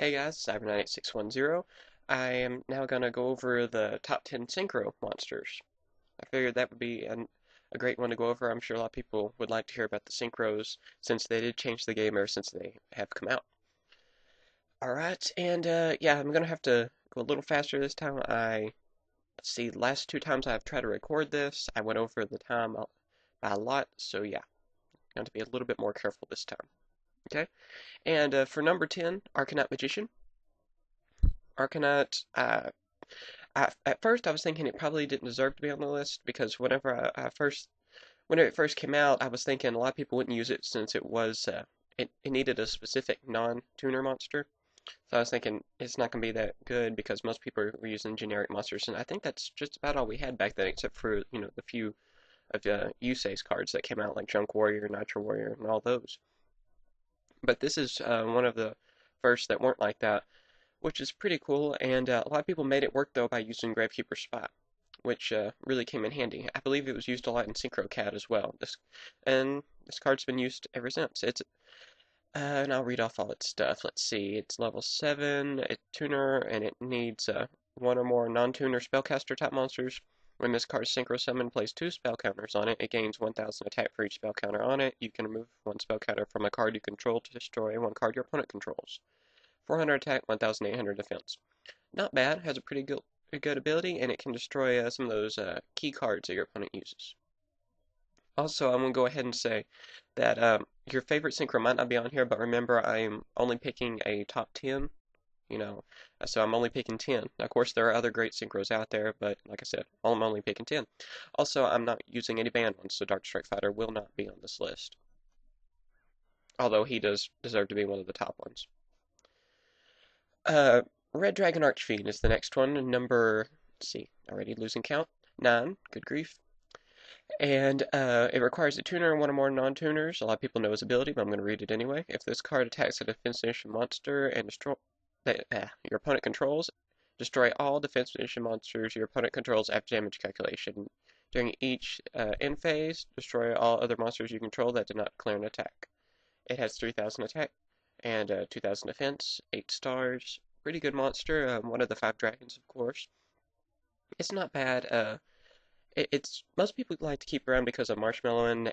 Hey guys, CyberKnight610. I am now going to go over the top 10 Synchro monsters. I figured that would be a great one to go over. I'm sure a lot of people would like to hear about the Synchros since they did change the game ever since they have come out. Alright, and yeah, I'm going to have to go a little faster this time. Let's see, the last two times I've tried to record this, I went over the time by a lot, so yeah, going to be a little bit more careful this time. Okay, and for number 10, Arcanite Magician. Arcanite, at first I was thinking it probably didn't deserve to be on the list because whenever it first came out, I was thinking a lot of people wouldn't use it since it needed a specific non-tuner monster. So I was thinking it's not going to be that good because most people were using generic monsters, and I think that's just about all we had back then, except for the few of Yusei's cards that came out like Junk Warrior, Nitro Warrior, and all those. But this is one of the first that weren't like that, which is pretty cool. And a lot of people made it work though by using Gravekeeper Spot, which really came in handy. I believe it was used a lot in Synchro Cat as well. This card's been used ever since. And I'll read off all its stuff. Let's see. It's level 7, it's tuner, and it needs one or more non-tuner spellcaster type monsters. When this card synchro summon plays 2 spell counters on it, it gains 1000 attack for each spell counter on it. You can remove 1 spell counter from a card you control to destroy 1 card your opponent controls. 400 attack, 1800 defense. Not bad, has a good ability, and it can destroy some of those key cards that your opponent uses. Also, I'm going to go ahead and say that your favorite synchro might not be on here, but remember I'm only picking a top 10, so I'm only picking 10. Of course, there are other great synchros out there, but like I said, I'm only picking 10. Also, I'm not using any banned ones, so Dark Strike Fighter will not be on this list, although he does deserve to be one of the top ones. Uh, Red Dragon Archfiend is the next one. Let's see, already losing count. 9. Good grief. And it requires a tuner and one or more non-tuners. A lot of people know his ability, but I'm going to read it anyway. If this card attacks a defense edition monster and your opponent controls, destroy all defense edition monsters your opponent controls after damage calculation. During each end phase, destroy all other monsters you control that did not declare an attack. It has 3000 attack and 2000 defense, 8 stars. Pretty good monster. One of the 5 dragons, of course. It's not bad. It's most people like to keep around because of Marshmallow and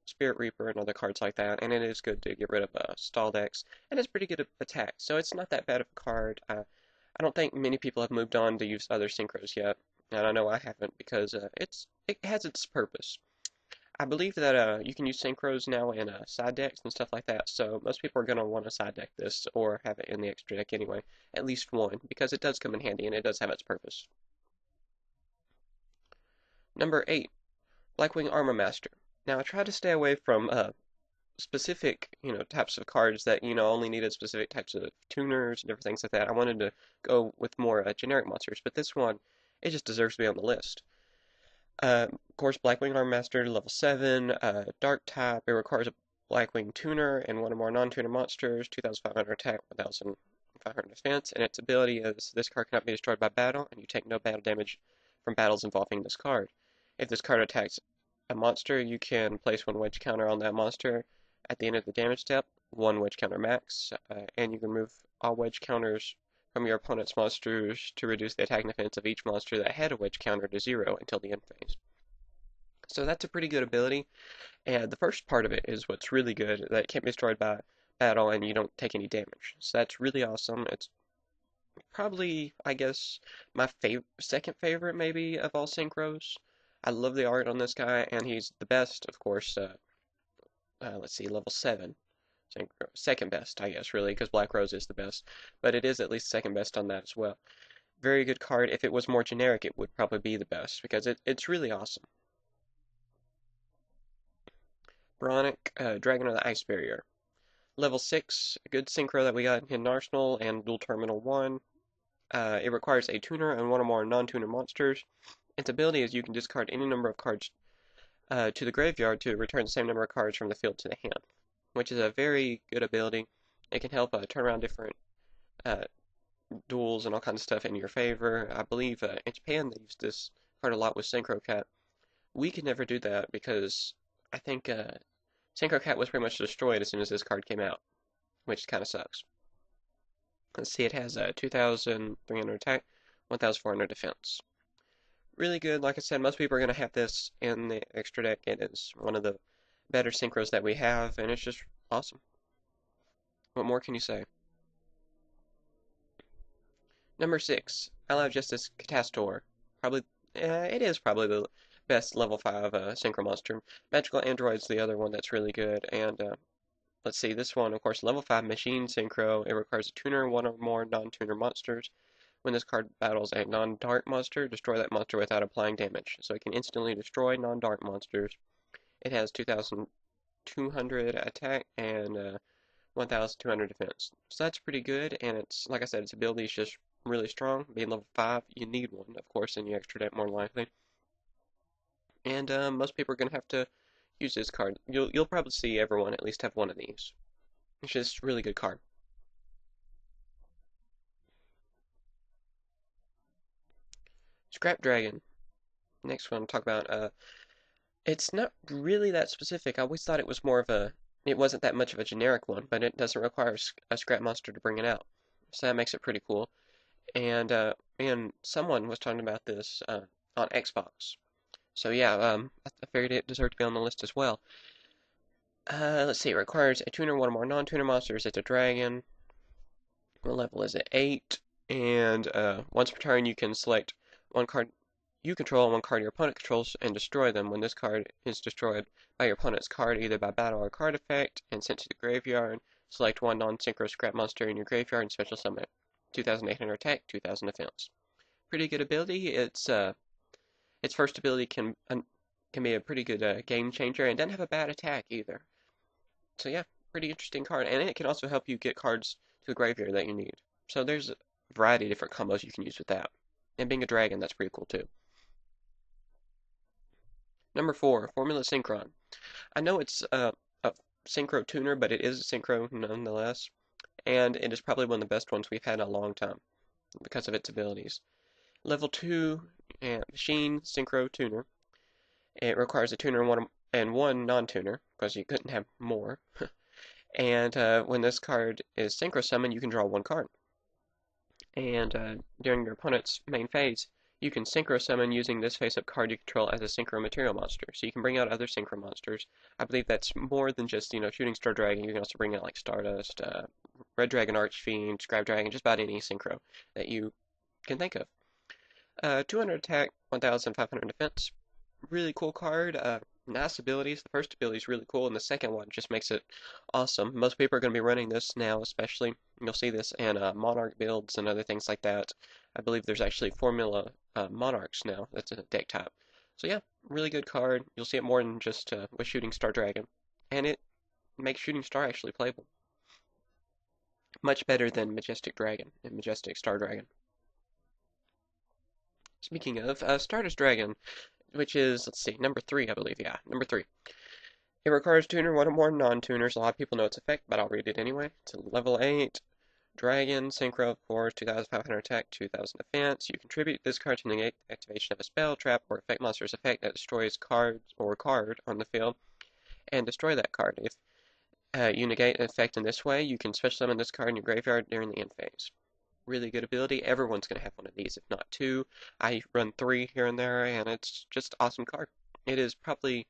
Spirit Reaper and other cards like that, and it is good to get rid of stall decks, and it's pretty good at attack, so it's not that bad of a card. I don't think many people have moved on to use other synchros yet, and I know I haven't because it has its purpose. I believe that you can use synchros now in side decks and stuff like that, so most people are going to want to side deck this or have it in the extra deck anyway, at least one, because it does come in handy and it does have its purpose. Number 8, Blackwing Armor Master. Now I try to stay away from specific, types of cards that, only needed specific types of tuners and different things like that. I wanted to go with more generic monsters, but this one, it just deserves to be on the list. Of course, Blackwing Armor Master, level 7, Dark type. It requires a Blackwing tuner and one or more non-tuner monsters, 2500 attack, 1500 defense, and its ability is this card cannot be destroyed by battle, and you take no battle damage from battles involving this card. If this card attacks a monster, you can place 1 wedge counter on that monster at the end of the damage step, 1 wedge counter max, and you can remove all wedge counters from your opponent's monsters to reduce the attack and defense of each monster that had a wedge counter to 0 until the end phase. So that's a pretty good ability, and the first part of it is what's really good, that it can't be destroyed by battle and you don't take any damage. So that's really awesome. It's probably, I guess, my second favorite maybe of all synchros. I love the art on this guy, and he's the best, of course. Let's see, level 7. Second best, I guess, really, because Black Rose is the best. But it is at least second best on that as well. Very good card. If it was more generic, it would probably be the best, because it's really awesome. Veronik Dragon of the Ice Barrier. Level 6, a good synchro that we got in Hidden Arsenal and Dual Terminal 1. It requires a tuner and one or more non-tuner monsters. Its ability is you can discard any number of cards to the graveyard to return the same number of cards from the field to the hand, which is a very good ability. It can help turn around different uh, duels and all kinds of stuff in your favor. I believe in Japan they use this card a lot with Synchro Cat. We could never do that because I think Synchro Cat was pretty much destroyed as soon as this card came out, which kind of sucks. Let's see, it has 2,300 attack, 1,400 defense. Really good. Like I said, most people are going to have this in the extra deck. It is one of the better synchros that we have, and it's just awesome. What more can you say? Number 6, Ally of Justice Catastor. Probably, it is probably the best level 5 synchro monster. Magical Android's the other one that's really good, and let's see, this one, of course, level 5 Machine Synchro. It requires a tuner, one or more non-tuner monsters. When this card battles a non-dart monster, destroy that monster without applying damage. So it can instantly destroy non-dart monsters. It has 2,200 attack and 1,200 defense. So that's pretty good, and it's, like I said, its ability is just really strong. Being level 5, you need one, of course, in your extra deck more than likely. And most people are going to have to use this card. You'll probably see everyone at least have one of these. It's just a really good card. Scrap Dragon. Next one, I'll talk about. It's not really that specific. I always thought it was more of a. It wasn't that much of a generic one, but it doesn't require a scrap monster to bring it out. So that makes it pretty cool. And someone was talking about this on Xbox. So yeah, I figured it deserved to be on the list as well. Let's see. It requires a tuner, one or more non-tuner monsters. It's a dragon. What level is it? 8. And once per turn, you can select one card you control and one card your opponent controls and destroy them. When this card is destroyed by your opponent's card, either by battle or card effect, and sent to the graveyard, select one non-synchro scrap monster in your graveyard and special summon it. 2,800 attack, 2,000 defense. Pretty good ability. Its first ability can be a pretty good game changer and doesn't have a bad attack either. So yeah, pretty interesting card, and it can also help you get cards to the graveyard that you need. So there's a variety of different combos you can use with that. And being a dragon, that's pretty cool too. Number 4, Formula Synchron. I know it's a synchro tuner, but it is a synchro nonetheless, and it is probably one of the best ones we've had in a long time because of its abilities. Level 2 Machine Synchro Tuner. It requires a tuner and one non-tuner, because you couldn't have more. And when this card is synchro summoned, you can draw one card. And during your opponent's main phase, you can synchro summon using this face-up card you control as a synchro material monster. So you can bring out other synchro monsters. I believe that's more than just, Shooting Star Dragon. You can also bring out like Stardust, Red Dragon Archfiend, Scrap Dragon, just about any synchro that you can think of. 200 attack, 1,500 defense. Really cool card. Nice abilities. The first ability is really cool, and the second one just makes it awesome. Most people are going to be running this now, especially. You'll see this in Monarch builds and other things like that. I believe there's actually Formula Monarchs now. That's a deck type. So yeah, really good card. You'll see it more than just with Shooting Star Dragon. And it makes Shooting Star actually playable. Much better than Majestic Dragon and Majestic Star Dragon. Speaking of, Stardust Dragon, which is, let's see, number 3, I believe. Yeah, number 3. It requires tuner, one or more non-tuners. A lot of people know its effect, but I'll read it anyway. It's a level 8. Dragon, Synchro, of course, 2,500 attack, 2,000 defense. You contribute this card to negate activation of a spell, trap, or effect monster's effect that destroys cards or card on the field, and destroy that card. If you negate an effect in this way, you can special summon this card in your graveyard during the end phase. Really good ability. Everyone's going to have one of these, if not 2. I run 3 here and there, and it's just an awesome card. It is probably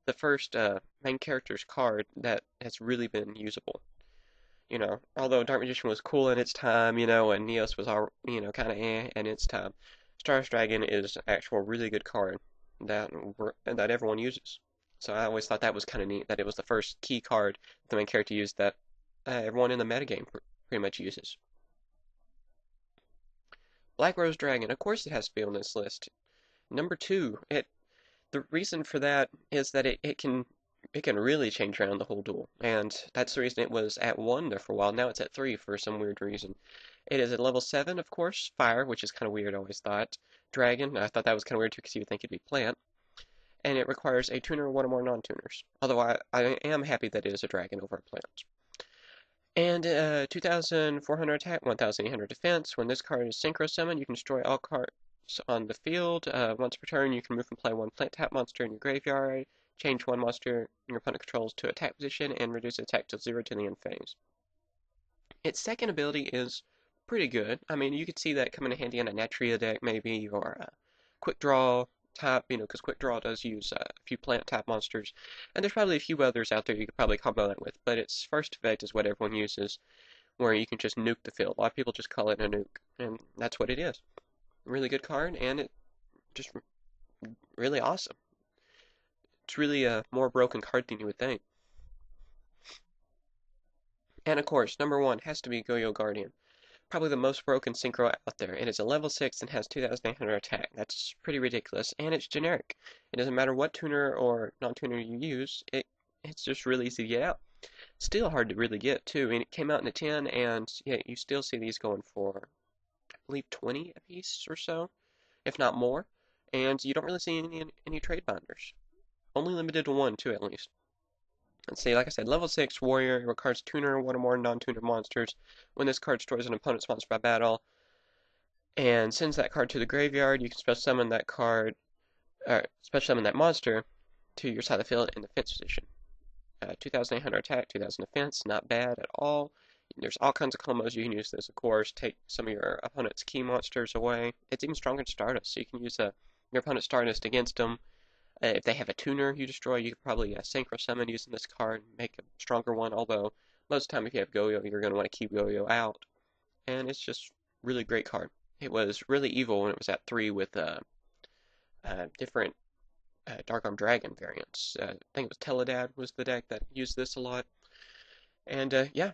the first main character's card that has really been usable. Although Dark Magician was cool in its time, and Neos was all, kind of in its time, Stardust Dragon is an actual really good card that everyone uses. So I always thought that was kind of neat, that it was the first key card the main character used that everyone in the metagame pretty much uses. Black Rose Dragon, of course it has to be on this list. Number 2, the reason for that is that it can really change around the whole duel, and that's the reason it was at 1 there for a while. Now it's at 3 for some weird reason. It is at level 7, of course, Fire, which is kind of weird, I always thought. Dragon, I thought that was kind of weird too because you would think it'd be Plant. And it requires a tuner or one or more non-tuners. Although I am happy that it is a dragon over a plant. And 2,400 attack, 1,800 defense. When this card is synchro summoned, you can destroy all cards on the field. Once per turn, you can move and play one plant tap monster in your graveyard, change one monster your opponent controls to attack position, and reduce attack to 0 to the end phase. Its second ability is pretty good. I mean, you could see that coming in handy in a Natria deck maybe, or a Quick Draw type, because Quick Draw does use a few plant type monsters. And there's probably a few others out there you could probably combo that with, but its first effect is what everyone uses, where you can just nuke the field. A lot of people just call it a nuke, and that's what it is. Really good card, and it just really awesome. It's really a more broken card than you would think. And of course, number one has to be Goyo Guardian. Probably the most broken synchro out there. It is a level 6 and has 2,800 attack. That's pretty ridiculous, and it's generic. It doesn't matter what tuner or non-tuner you use, it's just really easy to get out. Still hard to really get, too, and it came out in a 10, and yeah, you still see these going for, I believe, 20 a piece or so, if not more, and you don't really see any trade binders. Only limited to one, too, at least. Let's see, like I said, level 6 warrior requires tuner or one or more non-tuner monsters. When this card destroys an opponent's monster by battle and sends that card to the graveyard, you can special summon that card, or special summon that monster to your side of the field in the defense position. 2,800 attack, 2,000 defense, not bad at all. There's all kinds of combos you can use this, of course. Take some of your opponent's key monsters away. It's even stronger than Stardust, so you can use your opponent's Stardust against them. If they have a tuner you destroy, you could probably Synchro summon using this card and make a stronger one, although most of the time if you have Goyo, you're going to want to keep Goyo out. And it's just really great card. It was really evil when it was at 3 with different Dragon Dragon variants. I think it was Teledad was the deck that used this a lot. And yeah,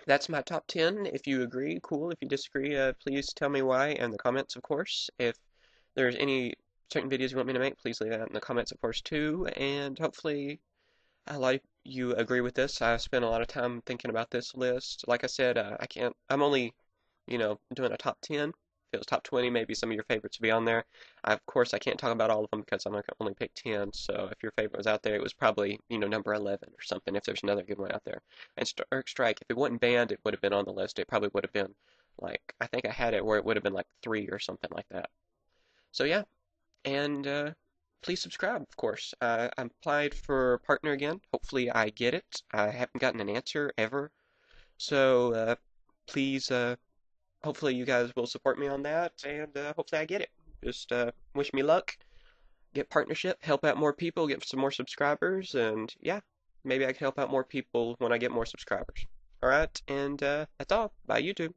that's my top 10. If you agree, cool. If you disagree, please tell me why in the comments, of course. If there's any certain videos you want me to make, please leave that in the comments, of course, too. And hopefully a lot of you agree with this. I spent a lot of time thinking about this list. Like I said, I'm only, doing a top 10. If it was top 20, maybe some of your favorites would be on there. Of course, I can't talk about all of them because I'm going to only pick 10. So if your favorite was out there, it was probably, number 11 or something, if there's another good one out there. And Stark Strike, if it wasn't banned, it would have been on the list. It probably would have been, I think I had it where it would have been 3 or something like that. So yeah. And please subscribe, of course. I applied for partner again. Hopefully I get it. I haven't gotten an answer ever. So please, hopefully you guys will support me on that, and hopefully I get it. Just wish me luck. Get partnership, help out more people, get some more subscribers, and yeah, maybe I can help out more people when I get more subscribers. Alright, and that's all. Bye, YouTube.